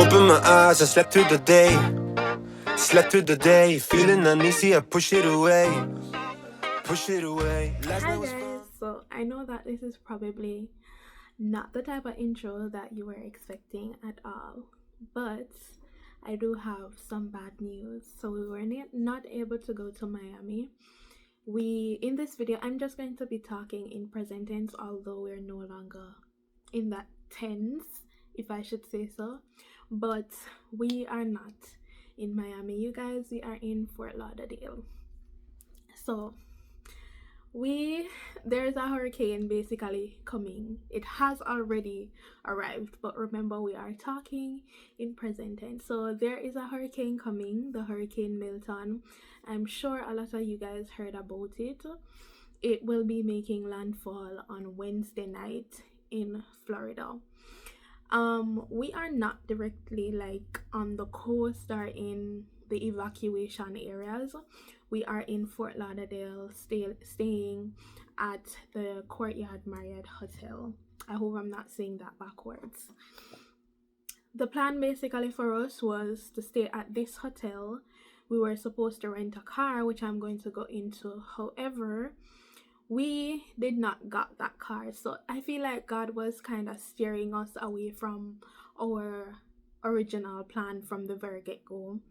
Open my eyes, I slept through the day. Slept through the day, feeling uneasy, I push it away. Push it away. Hi guys, so I know that this is probably not the type of intro that you were expecting at all, but I do have some bad news. So we were not able to go to Miami. In this video, I'm just going to be talking in present tense, although we're no longer in that tense, if I should say so. But we are not in Miami, you guys. We are in Fort Lauderdale. So there's a hurricane basically coming. It has already arrived, but remember, we are talking in present tense. So there is a hurricane coming, the Hurricane Milton. I'm sure a lot of you guys heard about it. It will be making landfall on Wednesday night in Florida. We are not directly like on the coast or in the evacuation areas. We are in Fort Lauderdale, staying at the Courtyard Marriott Hotel. I hope I'm not saying that backwards. The plan basically for us was to stay at this hotel. We were supposed to rent a car, which I'm going to go into. However, we did not got that car. So I feel like God was kind of steering us away from our original plan from the very get-go.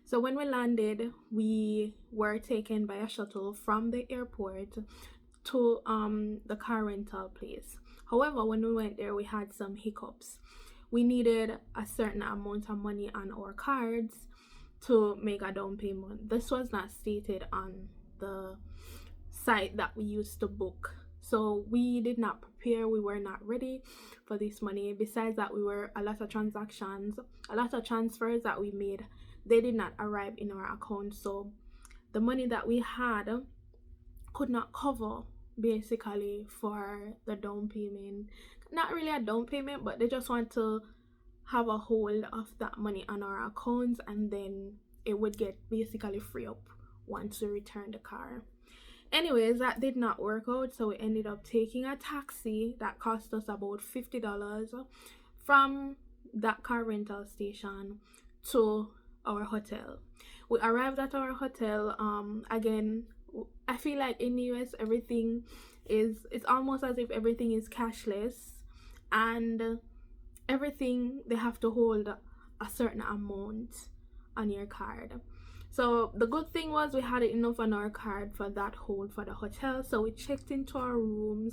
So when we landed, we were taken by a shuttle from the airport to the car rental place. However, when we went there, we had some hiccups. We needed a certain amount of money on our cards to make a down payment. This was not stated on the site that we used to book. So we did not prepare. We were not ready for this money. Besides that, a lot of transfers that we made, they did not arrive in our account. So the money that we had could not cover basically for the down payment. Not really a down payment, but they just want to have a hold of that money on our accounts, and then it would get basically free up once we return the car. Anyways, that did not work out, so we ended up taking a taxi that cost us about $50 from that car rental station to our hotel. We arrived at our hotel. Again, I feel like in the US it's almost as if everything is cashless, and everything, they have to hold a certain amount on your card. So the good thing was we had enough on our card for that hold for the hotel. So we checked into our room,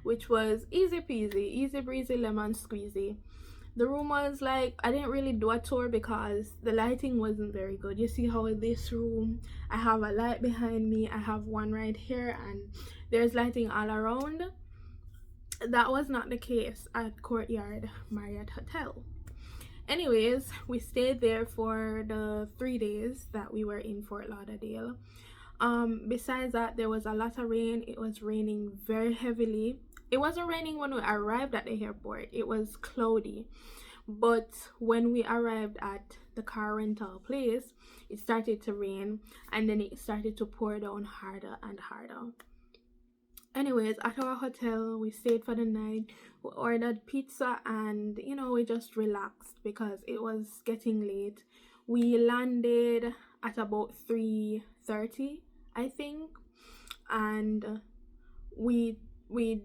which was easy peasy, easy breezy, lemon squeezy. The room was like, I didn't really do a tour because the lighting wasn't very good. You see how in this room, I have a light behind me, I have one right here, and there's lighting all around. That was not the case at Courtyard Marriott Hotel. Anyways, we stayed there for the 3 days that we were in Fort Lauderdale. Besides that, there was a lot of rain. It was raining very heavily. It wasn't raining when we arrived at the airport. It was cloudy. But when we arrived at the car rental place, it started to rain, and then it started to pour down harder and harder. Anyways, at our hotel, we stayed for the night. We ordered pizza, and we just relaxed because it was getting late. We landed at about 3:30, I think, and we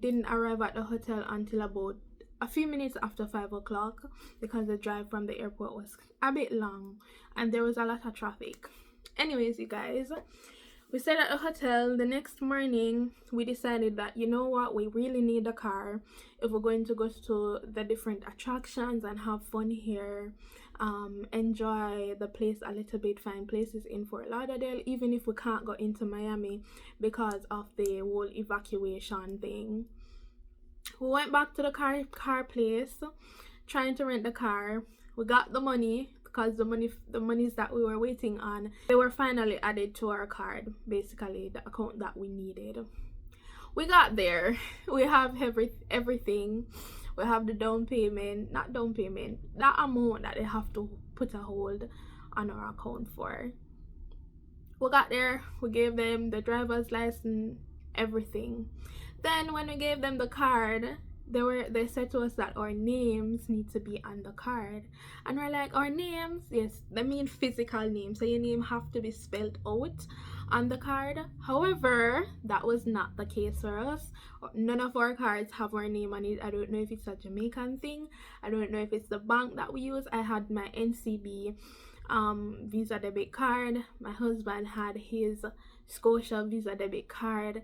didn't arrive at the hotel until about a few minutes after 5 o'clock because the drive from the airport was a bit long and there was a lot of traffic. Anyways, you guys, we stayed at the hotel. The next morning, we decided that, you know what, we really need a car if we're going to go to the different attractions and have fun here, enjoy the place a little bit, find places in Fort Lauderdale, even if we can't go into Miami because of the whole evacuation thing. We went back to the car place, trying to rent the car. We got the money, because the monies that we were waiting on, they were finally added to our card, basically the account that we needed. We got there. We have everything. We have the that amount that they have to put a hold on our account for. We got there. We gave them the driver's license, everything. Then when we gave them the card, they said to us that our names need to be on the card, and we're like, our names? Yes, they mean physical names, so your name have to be spelled out on the card. However, that was not the case for us. None of our cards have our name on it. I don't know if it's a Jamaican thing, I don't know if it's the bank that we use. I had my NCB Visa debit card, my husband had his Scotia Visa debit card.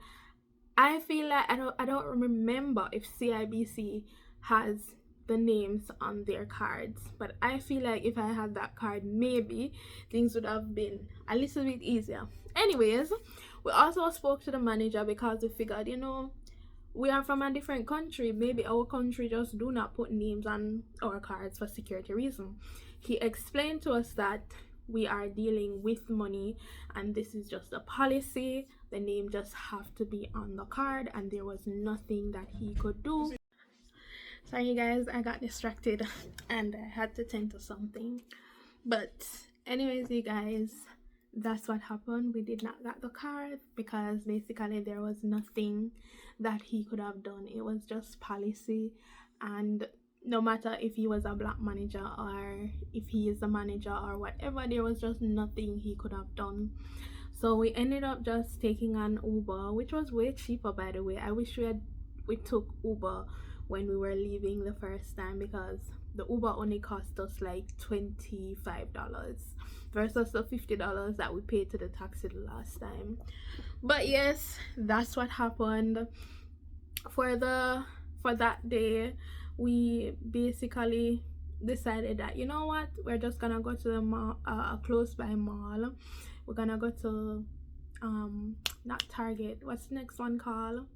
I feel like I don't remember if CIBC has the names on their cards, but I feel like if I had that card, maybe things would have been a little bit easier. Anyways, we also spoke to the manager because we figured, we are from a different country, maybe our country just do not put names on our cards for security reasons. He explained to us that we are dealing with money and this is just a policy. The name just have to be on the card, and there was nothing that he could do. Sorry guys, I got distracted and I had to tend to something. But anyways, you guys, that's what happened. We did not get the card because basically there was nothing that he could have done. It was just policy, and no matter if he was a black manager or if he is a manager or whatever, there was just nothing he could have done. So we ended up just taking an Uber, which was way cheaper, by the way. I wish we took Uber when we were leaving the first time, because the Uber only cost us like $25 versus the $50 that we paid to the taxi the last time. But yes, that's what happened for that day. We basically decided that, you know what, we're just gonna go to the mall, close by mall. We're gonna go to not Target, what's the next one called?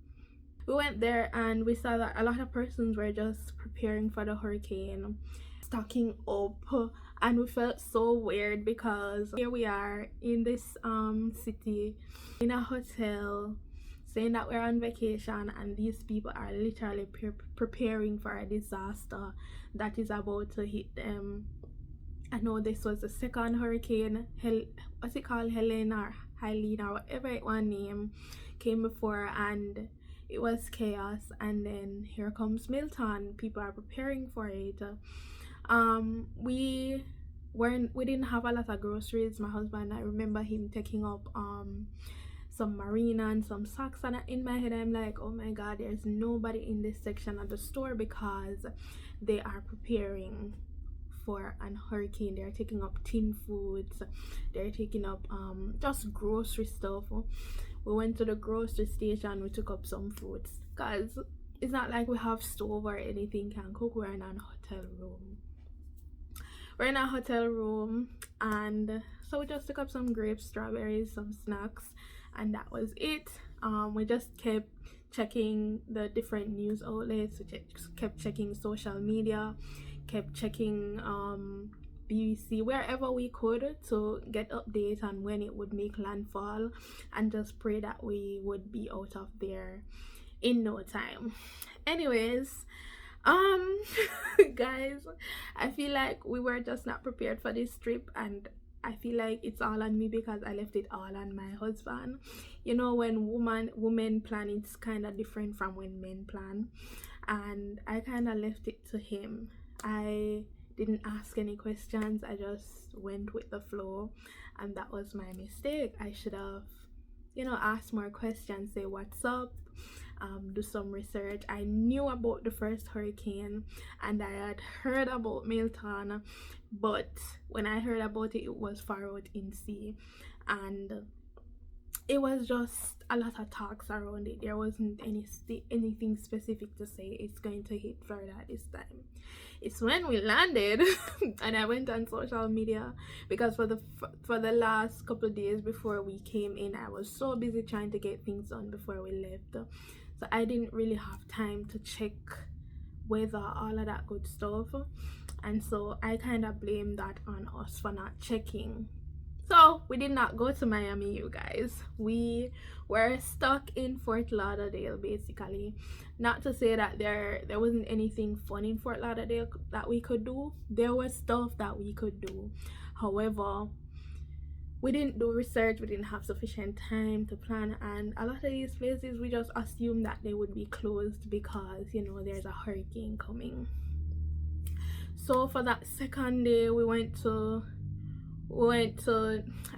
We went there and we saw that a lot of persons were just preparing for the hurricane, stocking up, and we felt so weird because here we are in this city, in a hotel, saying that we're on vacation, and these people are literally preparing for a disaster that is about to hit them. I know this was the second hurricane, what's it called, Helene or whatever it one name, came before, and it was chaos. And then here comes Milton. People are preparing for it. We didn't have a lot of groceries. My husband, I remember him taking up some marina and some socks, and in my head I'm like, oh my god, there's nobody in this section of the store because they are preparing for an hurricane. They're taking up tin foods, they're taking up just grocery stuff. We went to the grocery station, we took up some foods because it's not like we have stove or anything can cook. We're in a hotel room, and so we just took up some grapes, strawberries, some snacks, and that was it. We just kept checking the different news outlets. We kept checking social media, kept checking BBC, wherever we could, to get updates on when it would make landfall, and just pray that we would be out of there in no time. Anyways, guys, I feel like we were just not prepared for this trip, and I feel like it's all on me because I left it all on my husband. When women plan, it's kind of different from when men plan, and I kind of left it to him. I didn't ask any questions, I just went with the flow, and that was my mistake. I should have asked more questions, say what's up, do some research. I knew about the first hurricane and I had heard about Milton, but when I heard about it, it was far out in sea, and it was just a lot of talks around it. There wasn't anything specific to say it's going to hit Florida this time. It's when we landed and I went on social media, because for the last couple of days before we came in, I was so busy trying to get things done before we left, so I didn't really have time to check weather, all of that good stuff, and so I kind of blame that on us for not checking. So we did not go to Miami, you guys. We were stuck in Fort Lauderdale, basically. Not to say that there wasn't anything fun in Fort Lauderdale that we could do. There was stuff that we could do. However, we didn't do research, we didn't have sufficient time to plan, and a lot of these places we just assumed that they would be closed because, you know, there's a hurricane coming. So for that second day, we went to I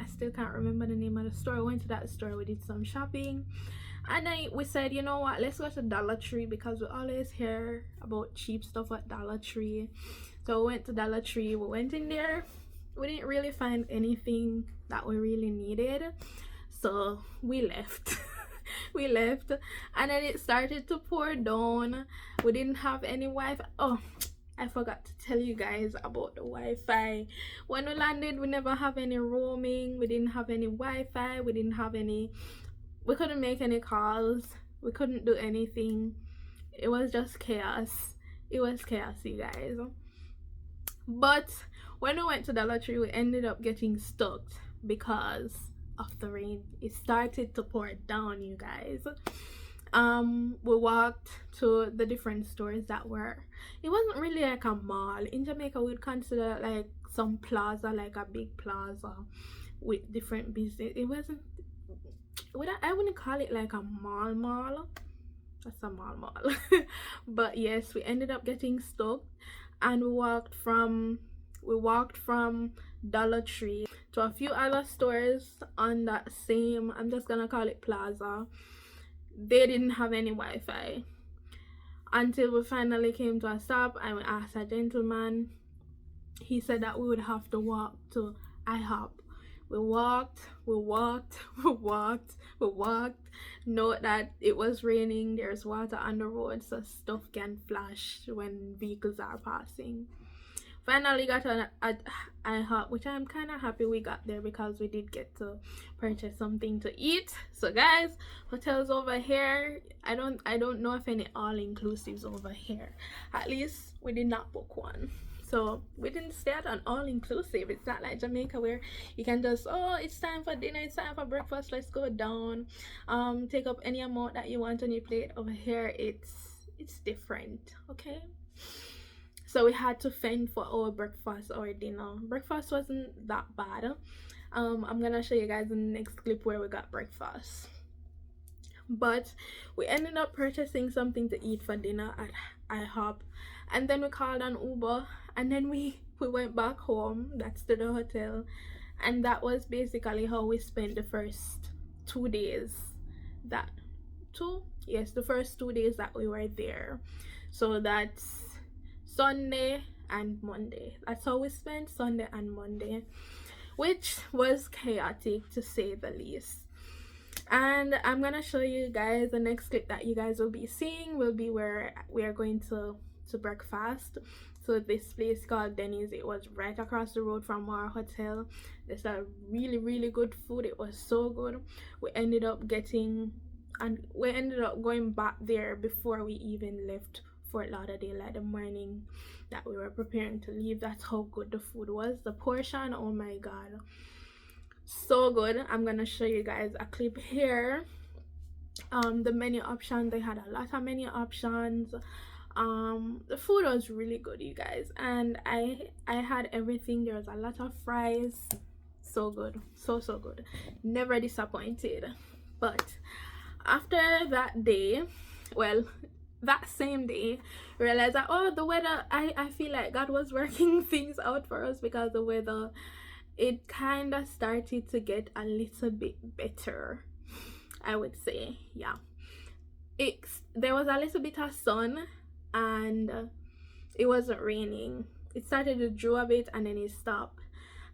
still can't remember the name of the store. We went to that store, we did some shopping, and then we said, you know what, let's go to Dollar Tree because we always hear about cheap stuff at Dollar Tree. So we went to Dollar Tree, we went in there, we didn't really find anything that we really needed, so we left. We left, and then it started to pour down. We didn't have any Wi-Fi. Oh, I forgot to tell you guys about the Wi-Fi. When we landed, we never have any roaming. We didn't have any Wi-Fi. We couldn't make any calls. We couldn't do anything. It was just chaos. It was chaos, you guys. But when we went to Dollar Tree, we ended up getting stuck because of the rain. It started to pour down, you guys. We walked to the different stores that were, it wasn't really like a mall. In Jamaica, we'd consider like some plaza, like a big plaza with different business. It wasn't, I wouldn't call it like a mall. That's a mall. But yes, we ended up getting stuck, and we walked from Dollar Tree to a few other stores on that same, I'm just gonna call it plaza. They didn't have any Wi-Fi until we finally came to a stop, and we asked a gentleman. He said that we would have to walk to IHOP. We walked. Note that it was raining, there's water on the road, so stuff can flash when vehicles are passing. Finally got on at IHOP, which I'm kind of happy we got there because we did get to purchase something to eat. So guys, hotels over here, I don't know if any all-inclusives over here. At least we did not book one. So we didn't stay at an all-inclusive. It's not like Jamaica where you can just, oh, it's time for dinner, it's time for breakfast, let's go down, take up any amount that you want on your plate. Over here it's different, okay? So we had to fend for our breakfast or dinner. Breakfast wasn't that bad. I'm gonna show you guys in the next clip where we got breakfast. But we ended up purchasing something to eat for dinner at IHOP, and then we called an Uber, and then we went back home. That's to the hotel, and that was basically how we spent the first 2 days. The first 2 days that we were there. So that's Sunday and Monday. That's how we spent Sunday and Monday, which was chaotic to say the least. And I'm gonna show you guys the next clip that you guys will be seeing will be where we are going to breakfast. So this place called Denny's, it was right across the road from our hotel. It's a really good food. It was so good. We ended up going back there before we even left Fort Lauderdale, like the morning that we were preparing to leave. That's how good the food was. The portion, oh my god, so good. I'm gonna show you guys a clip here. The menu options, they had a lot of menu options. The food was really good, you guys, and I had everything. There was a lot of fries. So good, so good, never disappointed. But after that day, well, that same day, realized that, oh, the weather, I feel like God was working things out for us, because the weather, it kind of started to get a little bit better, I would say. Yeah, there was a little bit of sun, and it wasn't raining. It started to draw a bit, and then it stopped,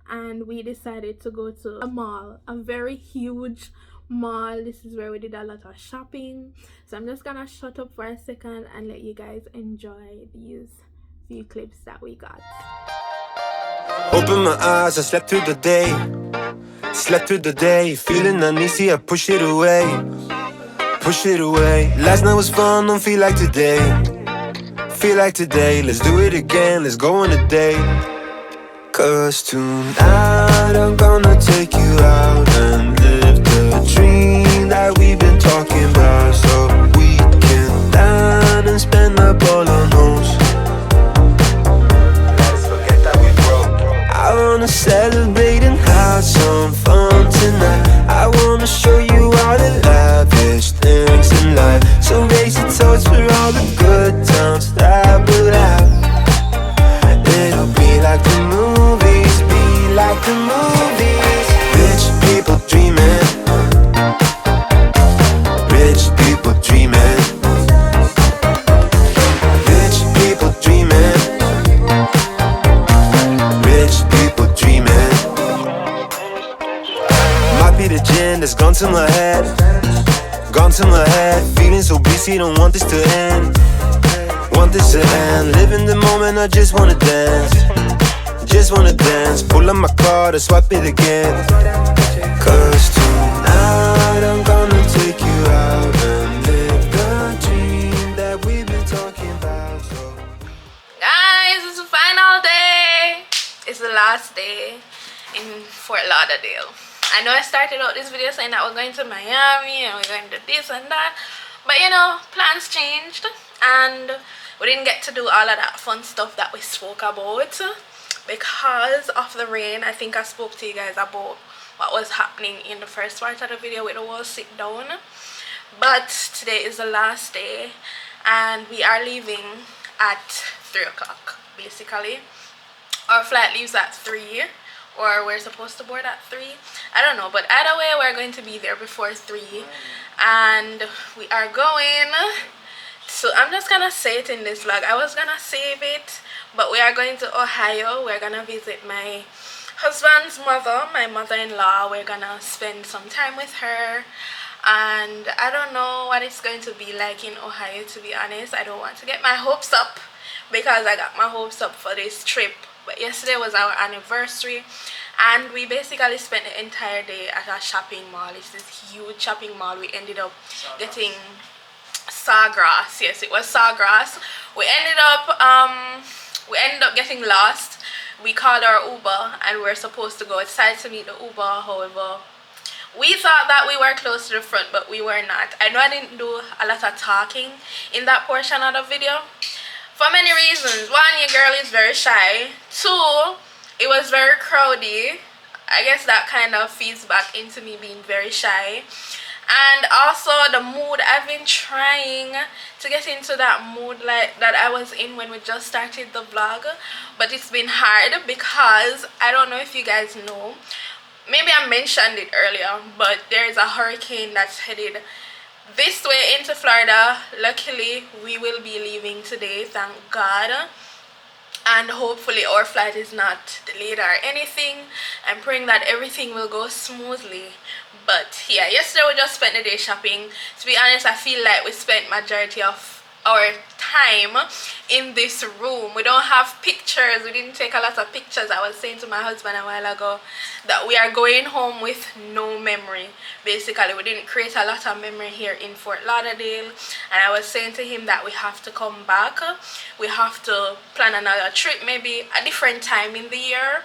and we decided to go to a mall, a very huge mall. This is where we did a lot of shopping. So I'm just gonna shut up for a second and let you guys enjoy these few clips that we got. Open my eyes, I slept through the day. Feeling uneasy, I push it away. Last night was fun, don't feel like today. Let's do it again, let's go on a date. Cause tonight I'm gonna take you out and live the dream that we've been talking about, so we can dine and spend up all our notes. Let's forget that we broke. I wanna celebrate and have some fun. to my head, gone to my head. Feeling so busy, don't want this to end. Want this to end. Live in the moment, I just wanna dance. Just wanna dance. Pull up my card and swipe it again. Cause tonight I'm gonna take you out and live the dream that we've been talking about. So guys, it's the final day. It's the last day in Fort Lauderdale. I know I started out this video saying that we're going to Miami and we're going to this and that, but you know, plans changed and we didn't get to do all of that fun stuff that we spoke about because of the rain. I think I spoke to you guys about what was happening in the first part of the video with the whole sit down, but today is the last day and we are leaving at 3 o'clock basically. Our flight leaves at 3, or we're supposed to board at 3. I don't know, but either way we're going to be there before 3 and we are going. So I'm just gonna say it in this vlog. I was gonna save it, but we are going to Ohio. We're gonna visit my husband's mother, my mother-in-law. We're gonna spend some time with her, and I don't know what it's going to be like in Ohio, to be honest. I don't want to get my hopes up because I got my hopes up for this trip, but yesterday was our anniversary and we basically spent the entire day at a shopping mall. It's this huge shopping mall. We ended up getting sawgrass. Yes, it was sawgrass. We ended up getting lost. We called our Uber and we were supposed to go outside to meet the Uber. However, we thought that we were close to the front, but we were not. I know I didn't do a lot of talking in that portion of the video for many reasons. One, your girl is very shy. Two, it was very crowded. I guess that kind of feeds back into me being very shy. And also the mood. I've been trying to get into that mood like that I was in when we just started the vlog, but it's been hard because I don't know if you guys know, maybe I mentioned it earlier, but there is a hurricane that's headed this way into Florida. Luckily we will be leaving today, thank God, and hopefully our flight is not delayed or anything. I'm praying that everything will go smoothly. But yeah, yesterday we just spent the day shopping. To be honest, I feel like we spent majority of our time in this room. We don't have pictures. We didn't take a lot of pictures. I was saying to my husband a while ago that we are going home with no memory. Basically, we didn't create a lot of memory here in Fort Lauderdale, and I was saying to him that we have to come back. We have to plan another trip, maybe a different time in the year.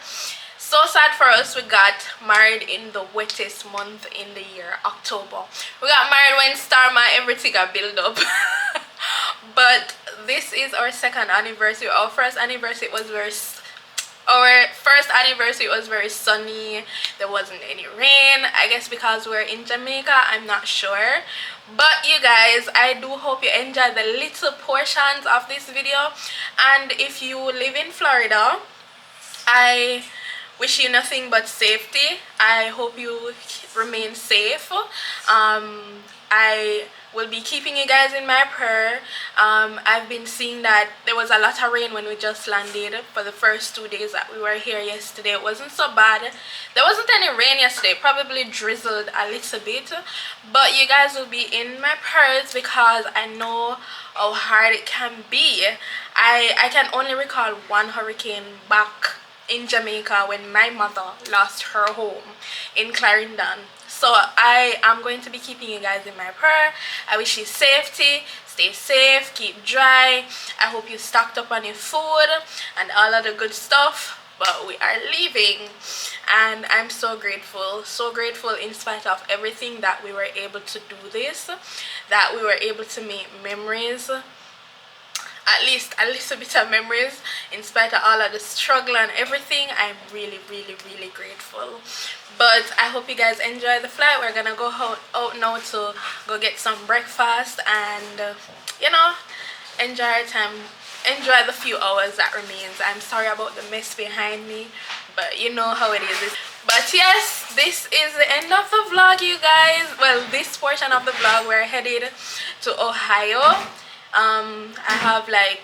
So sad for us, we got married in the wettest month in the year, October. We got married when Starma, everything got built up. But this is our second anniversary. Our first anniversary was very sunny. There wasn't any rain. I guess because we're in Jamaica, I'm not sure. But you guys, I do hope you enjoy the little portions of this video. And if you live in Florida, I wish you nothing but safety. I hope you remain safe. I will be keeping you guys in my prayer. I've been seeing that there was a lot of rain when we just landed for the first 2 days that we were here yesterday. It wasn't so bad. There wasn't any rain yesterday, probably drizzled a little bit, but you guys will be in my prayers because I know how hard it can be. I can only recall one hurricane back in Jamaica when my mother lost her home in Clarendon. So I am going to be keeping you guys in my prayer. I wish you safety, stay safe, keep dry. I hope you stocked up on your food and all of the good stuff. But we are leaving and I'm so grateful in spite of everything that we were able to do this, that we were able to make memories, at least a little bit of memories in spite of all of the struggle and everything. I'm really grateful. But I hope you guys enjoy the flight. We're gonna go out now to go get some breakfast and you know, enjoy our time, enjoy the few hours that remains. I'm sorry about the mess behind me, but you know how it is. But yes, this is the end of the vlog, you guys. Well, this portion of the vlog, we're headed to Ohio. I have like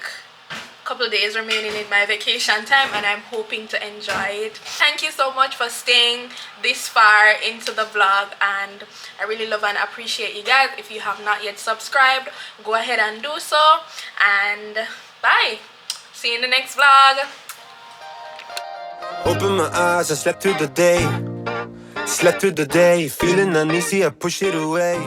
a couple days remaining in my vacation time, and I'm hoping to enjoy it. Thank you so much for staying this far into the vlog, and I really love and appreciate you guys. If you have not yet subscribed, go ahead and do so, and bye. See you in the next vlog. Open my eyes, I slept through the day. Slept through the day, feeling uneasy, I push it away.